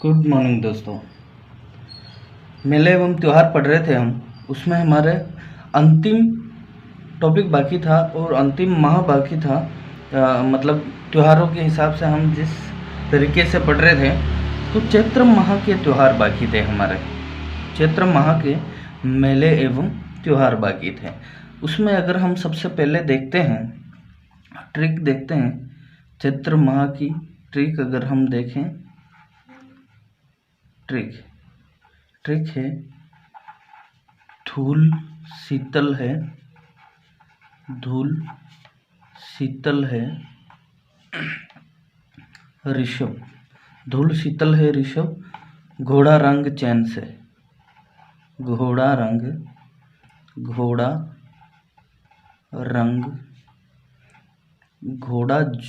Good morning दोस्तों। मेले एवं त्यौहार पढ़ रहे थे हम। उसमें हमारे अंतिम टॉपिक बाकी था और अंतिम माह बाकी था। मतलब त्योहारों के हिसाब से हम जिस तरीके से पढ़ रहे थे, तो चैत्र माह के त्यौहार बाकी थे हमारे। चैत्र माह के मेले एवं त्यौहार बाकी थे। उसमें अगर हम सबसे पहले देखते हैं, ट्रिक देखते हैं, चैत्र माह की ट्रिक अगर हम देखें, ट्रिक है धूल शीतल है, ऋषभ। धूल शीतल है ऋषभ, घोड़ा रंग चैन से। घोड़ा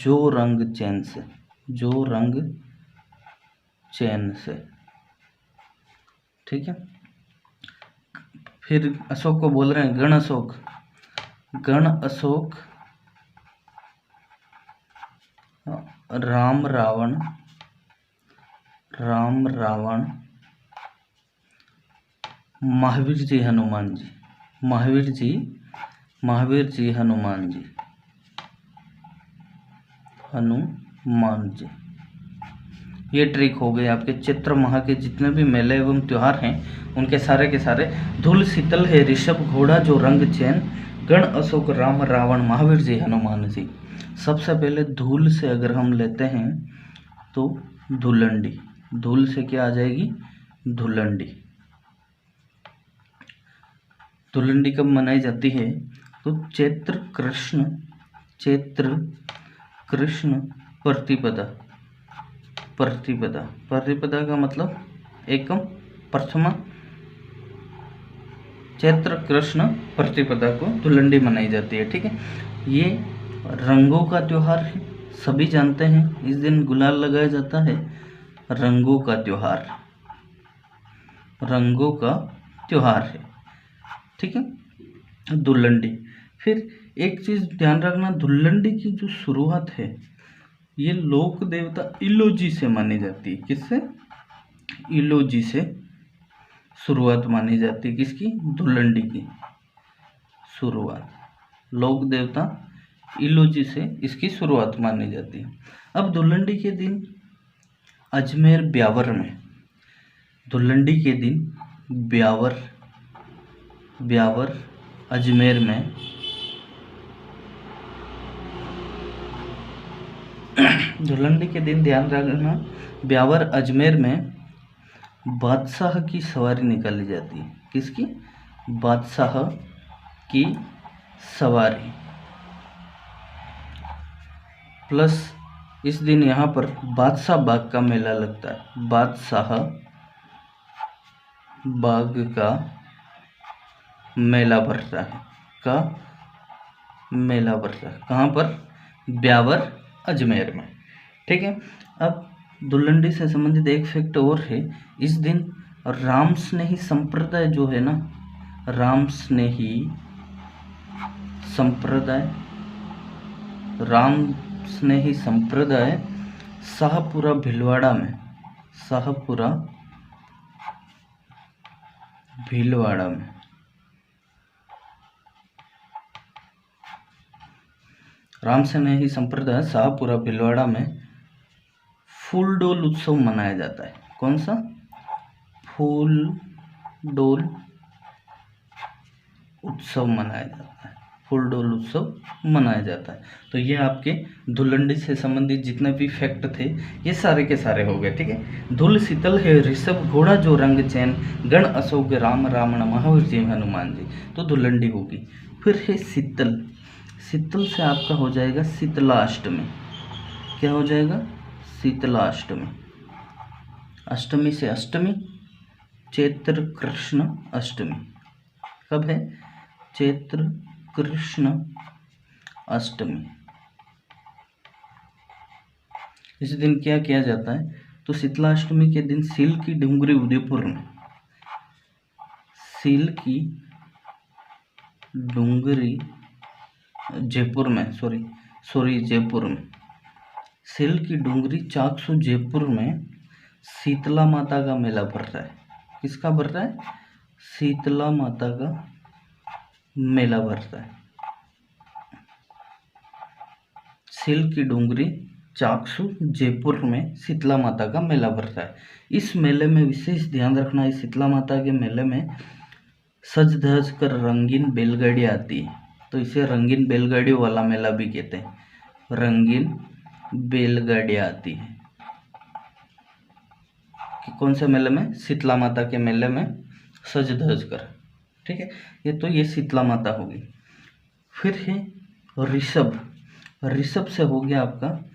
जो रंग चैन से। ठीक है। फिर अशोक को बोल रहे हैं गण अशोक, राम रावण, महावीर जी हनुमान जी। ये ट्रिक हो गए आपके चैत्र माह के जितने भी मेले एवं त्योहार हैं, उनके सारे के सारे। धूल शीतल है ऋषभ, घोड़ा जो रंग चैन, गण अशोक, राम रावण, महावीर जी हनुमान जी। सबसे पहले धूल से अगर हम लेते हैं तो धुलंडी। धूल से क्या आ जाएगी? धुलंडी। धुलंडी कब मनाई जाती है? तो चैत्र कृष्ण प्रतिपदा का मतलब एकम प्रथमा। चैत्र कृष्ण प्रतिपदा को धुलंडी मनाई जाती है। ठीक है। ये रंगों का त्योहार है, सभी जानते हैं। इस दिन गुलाल लगाया जाता है। रंगों का त्योहार है। ठीक है। धुलंडी। फिर एक चीज ध्यान रखना, धुलंडी की जो शुरुआत है, ये लोक देवता इलोजी से मानी जाती है। किससे? इलोजी से शुरुआत मानी जाती है। किसकी? धुलंडी की शुरुआत लोक देवता इलोजी से इसकी शुरुआत मानी जाती है। अब धुलंडी के दिन अजमेर ब्यावर में, धुलंडी के दिन ब्यावर अजमेर में धुलंडी के दिन ध्यान रखना, ब्यावर अजमेर में बादशाह की सवारी निकाली जाती है। किसकी? बादशाह की सवारी। प्लस इस दिन यहाँ पर बादशाह बाग का मेला लगता है। बादशाह बाग का मेला भरता है। कहाँ पर? ब्यावर अजमेर में। ठीक है। अब धुलंडी से संबंधित एक फैक्ट और है। इस दिन राम स्नेही संप्रदाय जो है ना, राम स्नेही संप्रदाय शाहपुरा भीलवाड़ा में, राम स्नेही संप्रदाय शाहपुरा भीलवाड़ा में फूल डोल उत्सव मनाया जाता है। कौन सा? फूल डोल उत्सव मनाया जाता है। तो ये आपके धुलंडी से संबंधित जितने भी फैक्ट थे, ये सारे के सारे हो गए। ठीक है। धूल शीतल है ऋषभ, घोड़ा जो रंग चैन, गण अशोक, राम रावण, महावीर जी हनुमान जी। तो धुलंडी होगी। फिर है शीतल से आपका हो जाएगा शीतलाष्टमी। क्या हो जाएगा? शीतलाष्टमी। अष्टमी से अष्टमी, चैत्र कृष्ण अष्टमी। कब है? चैत्र कृष्ण अष्टमी। इस दिन क्या किया जाता है? तो शीतलाष्टमी के दिन सील की डूंगरी उदयपुर में, जयपुर में, जयपुर में, सील की डूंगरी चाकसू जयपुर में शीतला माता का मेला भर रहा है। किसका भर रहा है? शीतला माता का मेला भर रहा है। सिल की डूंगरी चाकसू जयपुर में शीतला माता का मेला भर रहा है। इस मेले में विशेष ध्यान रखना है, शीतला माता के मेले में सज धज कर रंगीन बैलगाड़ी आती है, तो इसे रंगीन बैलगाड़ी वाला मेला भी कहते हैं। रंगीन बैलगाड़ी आती है कि कौन से मेले में? शीतला माता के मेले में सज धज कर। ठीक है, ये शीतला माता होगी। फिर है ऋषभ। ऋषभ से हो गया आपका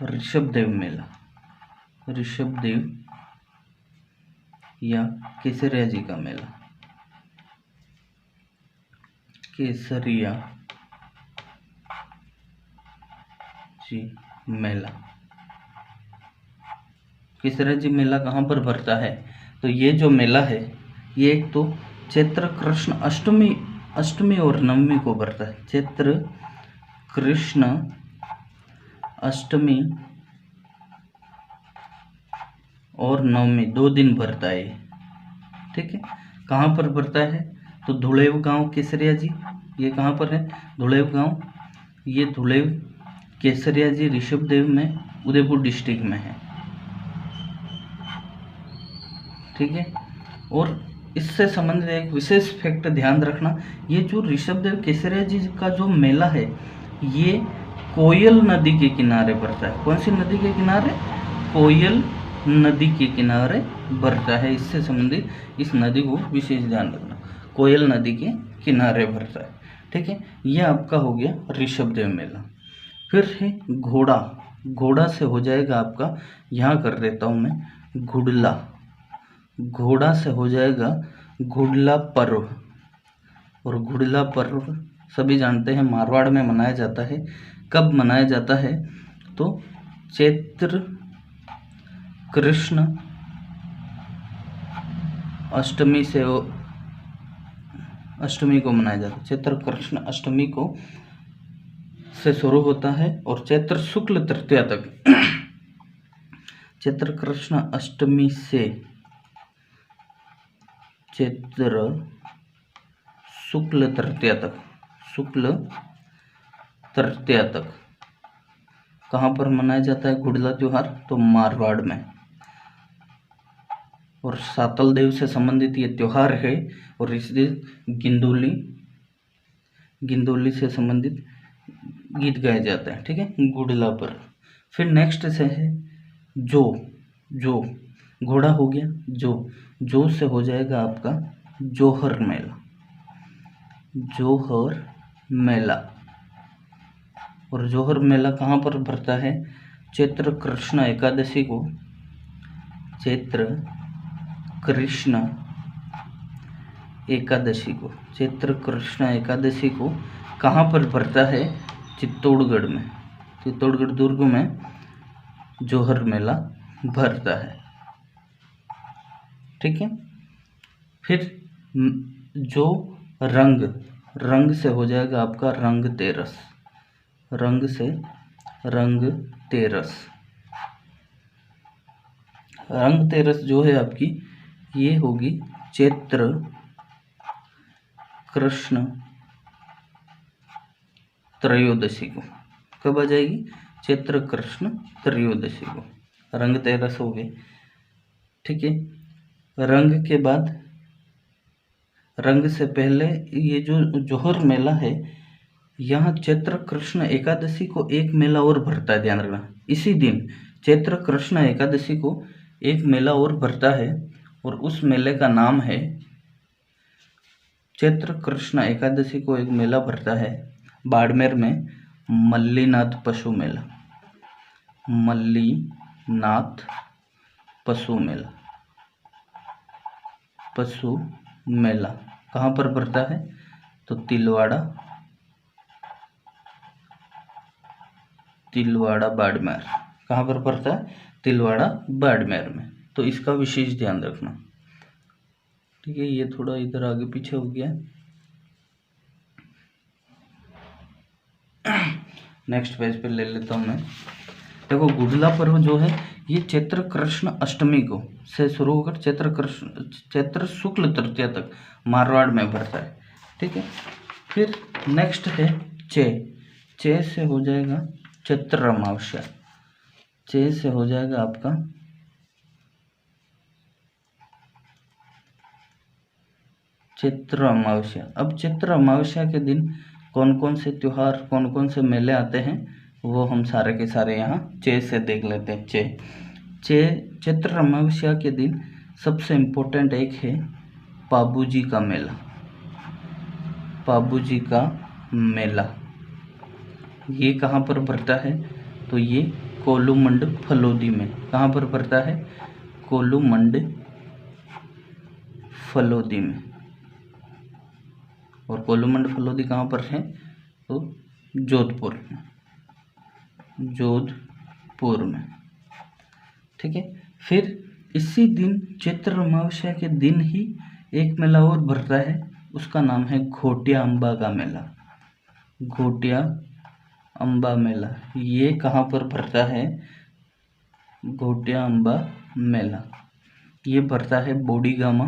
ऋषभ देव मेला। ऋषभ देव या केसरिया जी का मेला। केसरिया जी मेला। केसरिया जी मेला कहाँ पर भरता है? तो ये जो मेला है ये एक तो चैत्र कृष्ण अष्टमी और नवमी को भरता है। चैत्र कृष्ण अष्टमी और नवमी 2 दिन भरता है। ठीक है, कहाँ पर भरता है? तो धुलेव गांव केसरिया जी, ये कहाँ पर है? धुलेव गांव। ये धुलेव केसरिया जी ऋषभ देव में उदयपुर डिस्ट्रिक्ट में है। ठीक है, और इससे संबंधित एक विशेष फैक्ट ध्यान रखना, ये जो ऋषभ देव केसरिया जी का जो मेला है ये कोयल नदी के किनारे पड़ता है। कौन सी नदी के किनारे? कोयल नदी के किनारे बढ़ता है। इससे संबंधित इस नदी को विशेष ध्यान रखना, कोयल नदी के किनारे बढ़ता है। ठीक है, यह आपका हो गया ऋषभ देव मेला। फिर है घोड़ा। घोड़ा से हो जाएगा आपका, यहाँ कर देता हूँ मैं, घुड़ला। घोड़ा से हो जाएगा घुड़ला पर्व। और घुड़ला पर्व सभी जानते हैं मारवाड़ में मनाया जाता है। कब मनाया जाता है? तो चैत्र कृष्ण अष्टमी से अष्टमी को मनाया जाता है। चैत्र कृष्ण अष्टमी को से शुरू होता है और चैत्र शुक्ल तृतीया तक चैत्र कृष्ण अष्टमी से चैत्र शुक्ल तृतीया तक कहाँ पर मनाया जाता है घुड़ला त्योहार? तो मारवाड़ में। और सातल देव से संबंधित ये त्योहार है और इस दिन गिंदोली से संबंधित गीत गाए जाते हैं। ठीक है, घुड़ला पर। फिर नेक्स्ट से है जो घोड़ा हो गया। जो से हो जाएगा आपका जोहर मेला। जोहर मेला। और जोहर मेला कहाँ पर भरता है? चैत्र कृष्ण एकादशी को। चैत्र कृष्ण एकादशी को कहाँ पर भरता है? चित्तौड़गढ़ में। चित्तौड़गढ़ दुर्ग में जोहर मेला भरता है। ठीक है, फिर जो रंग से हो जाएगा आपका रंग तेरस। रंग तेरस जो है आपकी ये होगी चैत्र कृष्ण त्रयोदशी को। कब आ जाएगी? चैत्र कृष्ण त्रयोदशी को रंग तेरस हो गई। ठीक है, रंग के बाद, रंग से पहले ये जो जोहर मेला है यहाँ चैत्र कृष्ण एकादशी को एक मेला और भरता है। ध्यान रखना, इसी दिन चैत्र कृष्ण एकादशी को एक मेला और भरता है और उस मेले का नाम है, चैत्र कृष्ण एकादशी को एक मेला भरता है बाड़मेर में, मल्लीनाथ पशु मेला। मल्लीनाथ पशु मेला कहाँ पर भरता है? तो तिलवाड़ा बाड़मेर। कहाँ पर पड़ता है? तिलवाड़ा बाड़मेर में। तो इसका विशेष ध्यान रखना। ठीक है, ये थोड़ा इधर आगे पीछे हो गया। नेक्स्ट पेज पे ले लेता हूँ मैं। देखो गुडला पर्व जो है ये चैत्र कृष्ण अष्टमी को से शुरू होकर चैत्र शुक्ल तृतीया तक मारवाड़ में भरता है। ठीक है, फिर नेक्स्ट है चे से हो जाएगा चैत्र अमावस्या। चे से हो जाएगा आपका चैत्र अमावस्या। अब चैत्र अमावस्या के दिन कौन कौन से त्योहार, कौन कौन से मेले आते हैं वो हम सारे के सारे यहाँ चे से देख लेते हैं। चैत्र अमावस्या के दिन सबसे इम्पोर्टेंट एक है पाबूजी का मेला। पाबूजी का मेला ये कहाँ पर भरता है? तो ये कोलूमंड फलोदी में। कहाँ पर भरता है? कोलूमंड फलोदी में। और कोलूमंड फलोदी कहाँ पर है? तो जोधपुर में। ठीक है, फिर इसी दिन चैत्र अमावस्या के दिन ही एक मेला और भरता है, उसका नाम है घोटिया अम्बा का मेला। घोटिया अम्बा मेला ये कहाँ पर भरता है? घोटिया अम्बा मेला ये भरता है बोडीगामा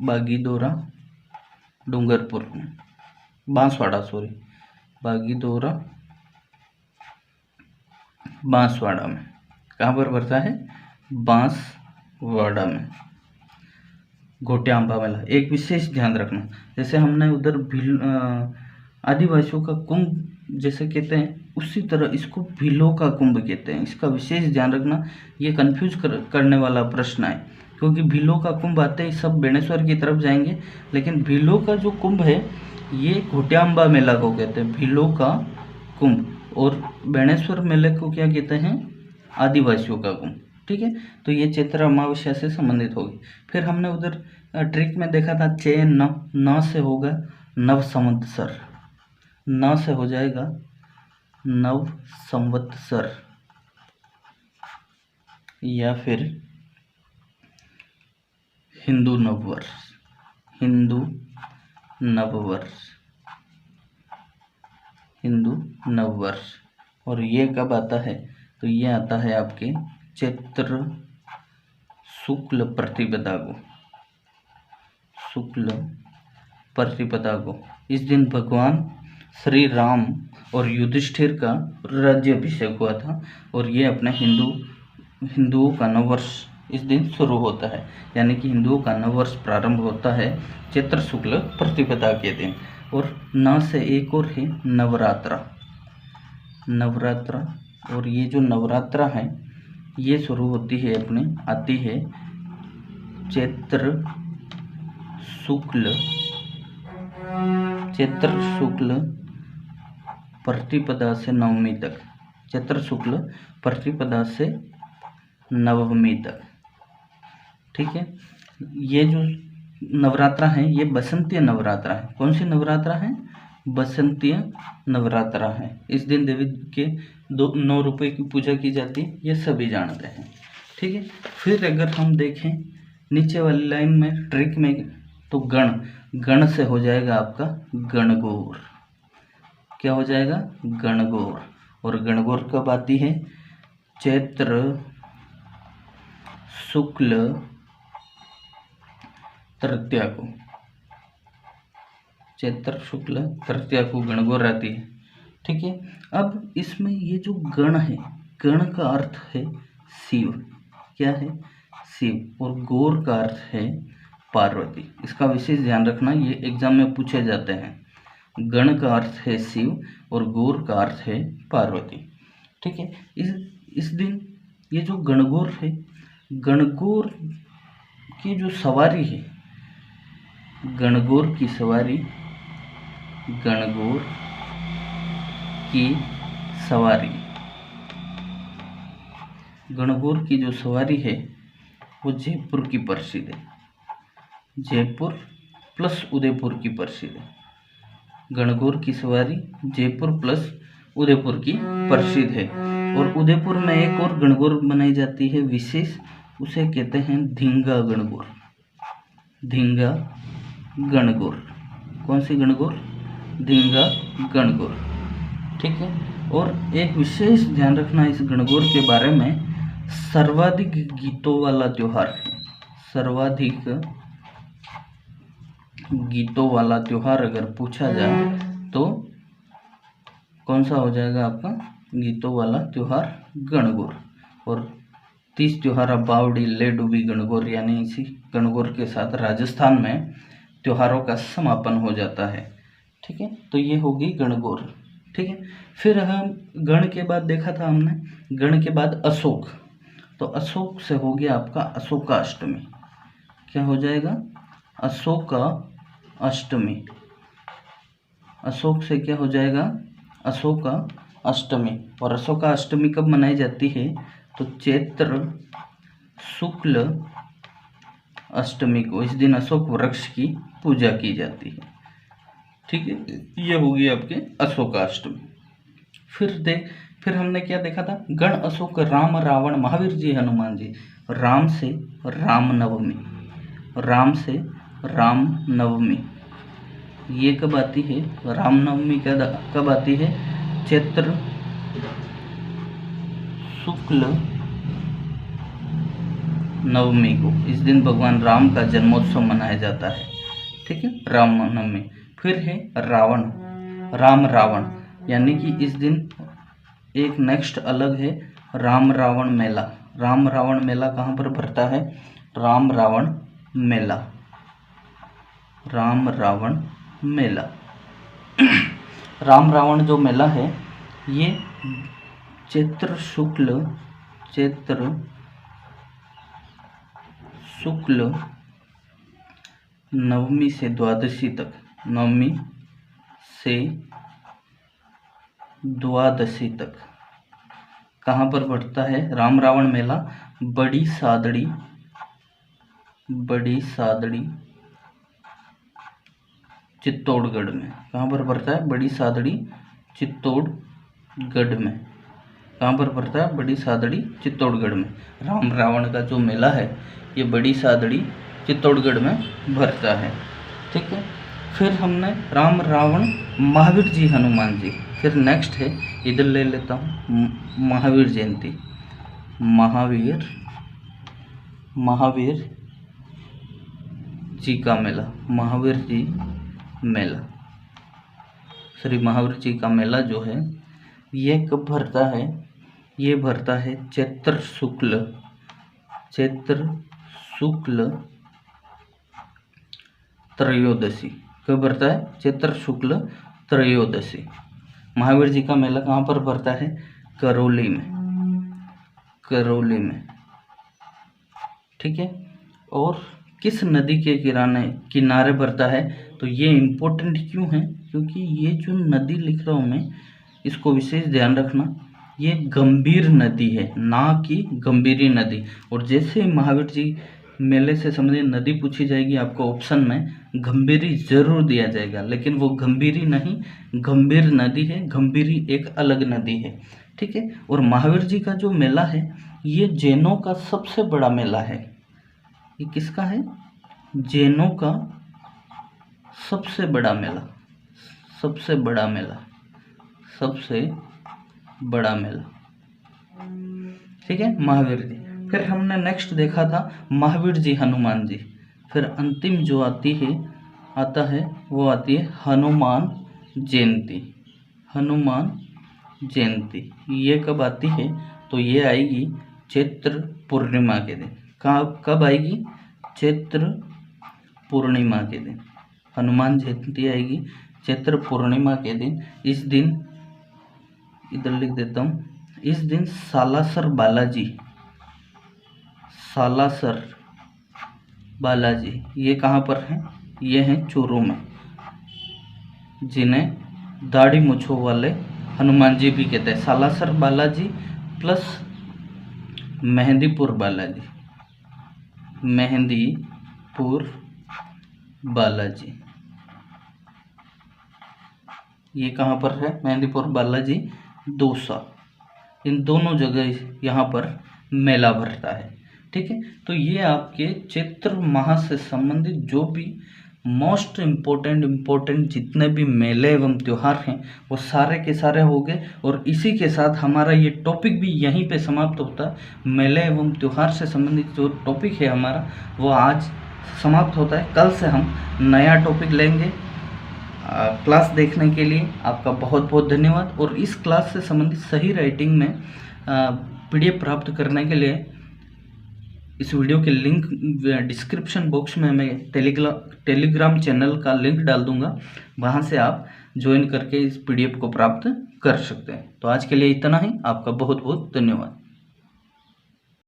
बागीदोरा डूंगरपुर में, बांसवाड़ा में। कहाँ पर भरता है? बांसवाड़ा में घोटिया अम्बा मेला। एक विशेष ध्यान रखना, जैसे हमने उधर आदिवासियों का कुंभ जैसे कहते हैं, उसी तरह इसको भीलों का कुंभ कहते हैं। इसका विशेष ध्यान रखना, ये कंफ्यूज करने वाला प्रश्न है, क्योंकि भीलों का कुंभ आते ही सब बेणेश्वर की तरफ जाएंगे, लेकिन भीलों का जो कुंभ है ये घोटिया अम्बा मेला को कहते हैं, भीलों का कुंभ। और बेणेश्वर मेले को क्या कहते हैं? आदिवासियों का कुंभ। ठीक है, तो ये चैत्र अमावस्या से संबंधित होगी। फिर हमने उधर ट्रिक में देखा था न से होगा नव संवत्सर, न से हो जाएगा नव संवत्सर, या फिर हिंदू नववर्ष। और ये कब आता है? तो ये आता है आपके चैत्र शुक्ल प्रतिपदा को। इस दिन भगवान श्री राम और युधिष्ठिर का राज्याभिषेक हुआ था, और ये अपने हिंदुओं का नववर्ष इस दिन शुरू होता है, यानी कि हिंदुओं का नववर्ष प्रारंभ होता है चैत्र शुक्ल प्रतिपदा के दिन। और न से एक और है नवरात्रा। और ये जो नवरात्रा है ये शुरू होती है आती है चैत्र शुक्ल प्रतिपदा से नवमी तक। चैत्र शुक्ल प्रतिपदा से नवमी तक। ठीक है, ये जो नवरात्रा है ये बसंतीय नवरात्रा है। कौन सी नवरात्रा है? बसंतीय नवरात्रा है। इस दिन देवी के 9 रुपये की पूजा की जाती है, ये सभी जानते हैं। ठीक है, फिर अगर हम देखें नीचे वाली लाइन में ट्रिक में, तो गण से हो जाएगा आपका गणगौर। क्या हो जाएगा? गणगौर। और गणगौर कब आती है? चैत्र शुक्ल तृतीया को। चैत्र शुक्ल तृतीया को गणगौर आती है। ठीक है, अब इसमें ये जो गण है, गण का अर्थ है शिव। क्या है? शिव। और गौर का अर्थ है पार्वती। इसका विशेष ध्यान रखना, ये एग्जाम में पूछे जाते हैं। गण का अर्थ है शिव और गौर का अर्थ है पार्वती। ठीक है, इस दिन ये जो गणगौर है, गणगौर की जो सवारी है, गणगौर की जो सवारी है वो जयपुर की प्रसिद्ध है। जयपुर प्लस उदयपुर की प्रसिद्ध है। गणगौर की सवारी जयपुर प्लस उदयपुर की प्रसिद्ध है। और उदयपुर में एक और गणगौर बनाई जाती है विशेष, उसे कहते हैं धींगा गणगौर। कौन सी गणगौर? धींगा गणगौर। ठीक है, और एक विशेष ध्यान रखना इस गणगौर के बारे में, सर्वाधिक गीतों वाला त्योहार है। सर्वाधिक गीतों वाला त्योहार अगर पूछा जाए तो कौन सा हो जाएगा आपका गीतों वाला त्योहार? गणगौर। और 30 त्योहार अब बावड़ी ले डूबी गणगौर, यानी इसी गणगौर के साथ राजस्थान में त्योहारों का समापन हो जाता है। ठीक है, तो ये होगी गणगौर। ठीक है, फिर हम गण के बाद देखा था हमने, गण के बाद अशोक, तो अशोक से हो गया आपका अशोकाष्टमी। क्या हो जाएगा? अशोकाष्टमी। अशोक से क्या हो जाएगा? अशोकाष्टमी। और अशोकाष्टमी कब मनाई जाती है? तो चैत्र शुक्ल अष्टमी को, इस दिन अशोक वृक्ष की पूजा की जाती है। ठीक है, ये होगी आपके अशोकाष्टमी। फिर हमने क्या देखा था? गण, अशोक, राम, रावण, महावीर जी, हनुमान जी। राम से रामनवमी, राम से रामनवमी ये कब आती है? रामनवमी कब आती है? चैत्र शुक्ल नवमी को, इस दिन भगवान राम का जन्मोत्सव मनाया जाता है। ठीक है, रामनवमी। फिर है रावण, राम रावण, यानी कि इस दिन एक नेक्स्ट अलग है राम रावण मेला। राम रावण मेला कहाँ पर भरता है? राम रावण मेला, राम रावण मेला। राम रावण जो मेला है ये चैत्र शुक्ल नवमी से द्वादशी तक, नवमी से द्वादशी तक कहाँ पर बढ़ता है राम रावण मेला? बड़ी सादड़ी चित्तौड़गढ़ में। कहाँ पर बढ़ता है? बड़ी सादड़ी चित्तौड़गढ़ में। कहाँ पर बढ़ता है? बड़ी सादड़ी चित्तौड़गढ़ में। राम रावण का जो मेला है ये बड़ी सादड़ी चित्तौड़गढ़ में भरता है। ठीक है, फिर हमने राम रावण महावीर जी हनुमान जी। फिर नेक्स्ट है, इधर ले लेता हूँ, महावीर जयंती। महावीर जी का मेला, महावीर जी मेला, श्री महावीर जी का मेला जो है ये कब भरता है? ये भरता है चैत्र शुक्ल त्रयोदशी। कब भरता है? चैत्र शुक्ल त्रयोदशी। महावीर जी का मेला कहाँ पर भरता है? करौली में। ठीक है, और किस नदी के किनारे भरता है? तो ये इम्पोर्टेंट क्यों है? क्योंकि ये जो नदी लिख रहा हूँ मैं, इसको विशेष ध्यान रखना, ये गंभीर नदी है, ना कि गंभीरी नदी। और जैसे महावीर जी मेले से संबंधित नदी पूछी जाएगी आपको ऑप्शन में, गंभीरी जरूर दिया जाएगा, लेकिन वो गंभीरी नहीं, गंभीर नदी है। गंभीरी एक अलग नदी है। ठीक है, और महावीर जी का जो मेला है ये जैनों का सबसे बड़ा मेला है। ये किसका है? जैनों का सबसे बड़ा मेला, सबसे बड़ा मेला। ठीक है, महावीर जी। फिर हमने नेक्स्ट देखा था महावीर जी हनुमान जी। फिर अंतिम जो आती है वो आती है हनुमान जयंती। ये कब आती है? तो ये आएगी चैत्र पूर्णिमा के दिन। कब आएगी? चैत्र पूर्णिमा के दिन हनुमान जयंती आएगी, चैत्र पूर्णिमा के दिन। इस दिन इधर लिख देता हूँ, इस दिन सालासर बालाजी ये कहाँ पर हैं? ये हैं चूरू में, जिन्हें दाढ़ी मूंछों वाले हनुमान जी भी कहते हैं। सालासर बालाजी प्लस मेहंदीपुर बालाजी ये कहाँ पर है? मेहंदीपुर बालाजी दौसा, इन दोनों जगह यहाँ पर मेला भरता है। ठीक है, तो ये आपके चैत्र माह से संबंधित जो भी मोस्ट इम्पोर्टेंट जितने भी मेले एवं त्यौहार हैं वो सारे के सारे हो गए। और इसी के साथ हमारा ये टॉपिक भी यहीं पे समाप्त होता है। मेले एवं त्यौहार से संबंधित जो टॉपिक है हमारा वो आज समाप्त होता है। कल से हम नया टॉपिक लेंगे। क्लास देखने के लिए आपका बहुत बहुत धन्यवाद। और इस क्लास से संबंधित सही राइटिंग में PDF प्राप्त करने के लिए इस वीडियो के लिंक डिस्क्रिप्शन बॉक्स में मैं टेलीग्राम चैनल का लिंक डाल दूंगा, वहां से आप ज्वाइन करके इस PDF को प्राप्त कर सकते हैं। तो आज के लिए इतना ही। आपका बहुत बहुत धन्यवाद।